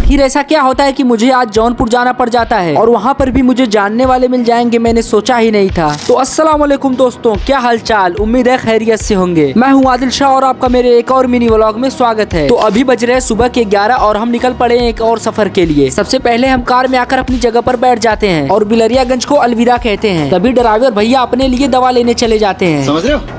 आखिर ऐसा क्या होता है कि मुझे आज जौनपुर जाना पड़ जाता है और वहाँ पर भी मुझे जानने वाले मिल जाएंगे, मैंने सोचा ही नहीं था। तो अस्सलाम वालेकुम दोस्तों, क्या हालचाल, उम्मीद है खैरियत से होंगे। मैं हूँ आदिल शाह और आपका मेरे एक और मिनी व्लॉग में स्वागत है। तो अभी बज रहे सुबह के 11 और हम निकल पड़े हैं एक और सफर के लिए। सबसे पहले हम कार में आकर अपनी जगह पर बैठ जाते हैं और बिलरियागंज को अलविदा कहते हैं। तभी ड्राइवर भैया अपने लिए दवा लेने चले जाते हैं। समझ रहे हो?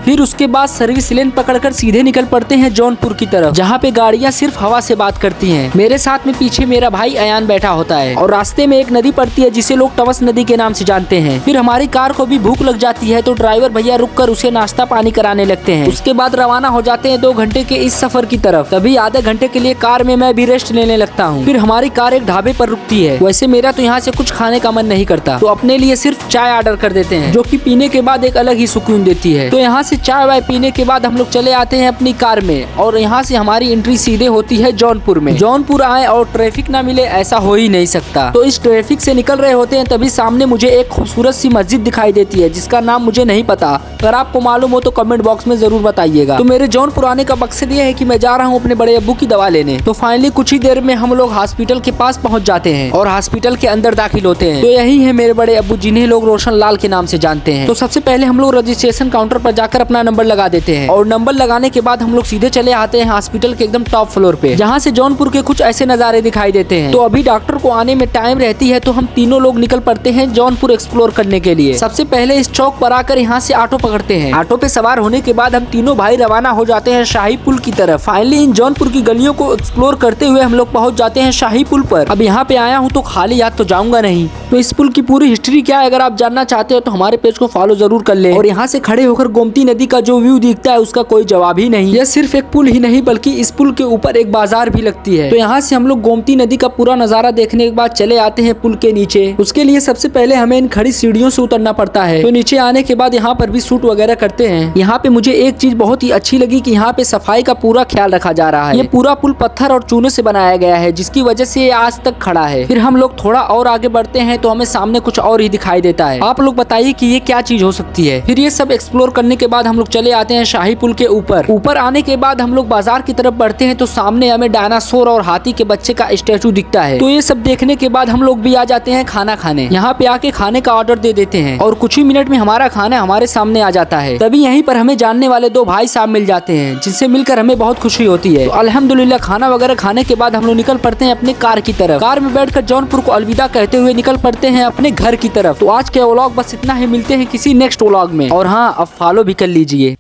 फिर उसके बाद सर्विस लेन पकड़कर सीधे निकल पड़ते हैं जौनपुर की तरफ, जहाँ पे गाड़ियाँ सिर्फ हवा से बात करती हैं। मेरे साथ में पीछे मेरा भाई अयान बैठा होता है और रास्ते में एक नदी पड़ती है जिसे लोग टवस नदी के नाम से जानते हैं। फिर हमारी कार को भी भूख लग जाती है तो ड्राइवर भैया रुककर उसे नाश्ता पानी कराने लगते हैं। उसके बाद रवाना हो जाते हैं 2 घंटे के इस सफर की तरफ। तभी आधे घंटे के लिए कार में मैं भी रेस्ट लेने लगता हूँ। फिर हमारी कार एक ढाबे पर रुकती है। वैसे मेरा तो यहाँ से कुछ खाने का मन नहीं करता, तो अपने लिए सिर्फ चाय ऑर्डर कर देते हैं, जो कि पीने के बाद एक अलग ही सुकून देती है। तो यहाँ से चाय वाय पीने के बाद हम लोग चले आते हैं अपनी कार में और यहाँ से हमारी एंट्री सीधे होती है जौनपुर में। जौनपुर आए और ट्रैफिक ना मिले ऐसा हो ही नहीं सकता। तो इस ट्रैफिक से निकल रहे होते हैं तभी सामने मुझे एक खूबसूरत सी मस्जिद दिखाई देती है जिसका नाम मुझे नहीं पता। अगर आपको मालूम हो तो कमेंट बॉक्स में जरूर बताइएगा। तो मेरे जौनपुर आने का मकसद ये है कि मैं जा रहा हूँ अपने बड़े अब्बू की दवा लेने। तो फाइनली कुछ ही देर में हम लोग हॉस्पिटल के पास पहुँच जाते हैं और हॉस्पिटल के अंदर दाखिल होते हैं। तो यही है मेरे बड़े अब्बू, जिन्हें लोग रोशन लाल के नाम से जानते हैं। तो सबसे पहले हम लोग रजिस्ट्रेशन काउंटर पर जाकर अपना नंबर लगा देते हैं और नंबर लगाने के बाद हम लोग सीधे चले आते हैं हॉस्पिटल के एकदम टॉप फ्लोर पे, जहाँ से जौनपुर के कुछ ऐसे नजारे दिखाई देते हैं। तो अभी डॉक्टर को आने में टाइम रहती है तो हम तीनों लोग निकल पड़ते हैं जौनपुर एक्सप्लोर करने के लिए। सबसे पहले इस चौक पर आकर यहाँ से ऑटो पकड़ते हैं। ऑटो पे सवार होने के बाद हम तीनों भाई रवाना हो जाते हैं शाही पुल की तरफ। फाइनली इन जौनपुर की गलियों को एक्सप्लोर करते हुए हम लोग पहुँच जाते हैं शाही पुल पर। अब यहाँ पे आया हूँ तो खाली याद तो जाऊंगा नहीं। तो इस पुल की पूरी हिस्ट्री क्या है अगर आप जानना चाहते हो तो हमारे पेज को फॉलो जरूर कर ले। और यहाँ से खड़े होकर गोमती नदी का जो व्यू दिखता है उसका कोई जवाब ही नहीं। यह सिर्फ एक पुल ही नहीं बल्कि इस पुल के ऊपर एक बाजार भी लगती है। तो यहाँ से हम लोग गोमती नदी का पूरा नजारा देखने के बाद चले आते हैं पुल के नीचे। उसके लिए सबसे पहले हमें इन खड़ी सीढ़ियों से उतरना पड़ता है। तो नीचे आने के बाद यहाँ पर भी शूट वगैरह करते हैं। यहाँ पे मुझे एक चीज बहुत ही अच्छी लगी कि यहाँ पे सफाई का पूरा ख्याल रखा जा रहा है। ये पूरा पुल पत्थर और चूने से बनाया गया है जिसकी वजह से ये आज तक खड़ा है। फिर हम लोग थोड़ा और आगे बढ़ते हैं तो हमें सामने कुछ और ही दिखाई देता है। आप लोग बताइए कि ये क्या चीज हो सकती है। फिर ये सब एक्सप्लोर करने के बाद हम लोग चले आते हैं शाही पुल के ऊपर आने के बाद हम लोग बाजार की तरफ बढ़ते हैं तो सामने हमें डायनासोर और हाथी के बच्चे का स्टैचू दिखता है। तो ये सब देखने के बाद हम लोग भी आ जाते हैं खाना खाने। यहाँ पे आके खाने का ऑर्डर दे देते हैं और कुछ ही मिनट में हमारा खाना हमारे सामने आ जाता है। तभी यहीं पर हमें जानने वाले 2 भाई साहब मिल जाते हैं जिनसे मिलकर हमें बहुत खुशी होती है। तो अल्हम्दुलिल्लाह खाना वगैरह खाने के बाद हम लोग निकल पड़ते हैं अपने कार की तरफ। कार में बैठकर जौनपुर को अलविदा कहते हुए निकल पड़ते हैं अपने घर की तरफ। तो आज के व्लॉग बस इतना ही, मिलते हैं किसी नेक्स्ट व्लॉग में। और हाँ, अब फॉलो भी कर लीजिए।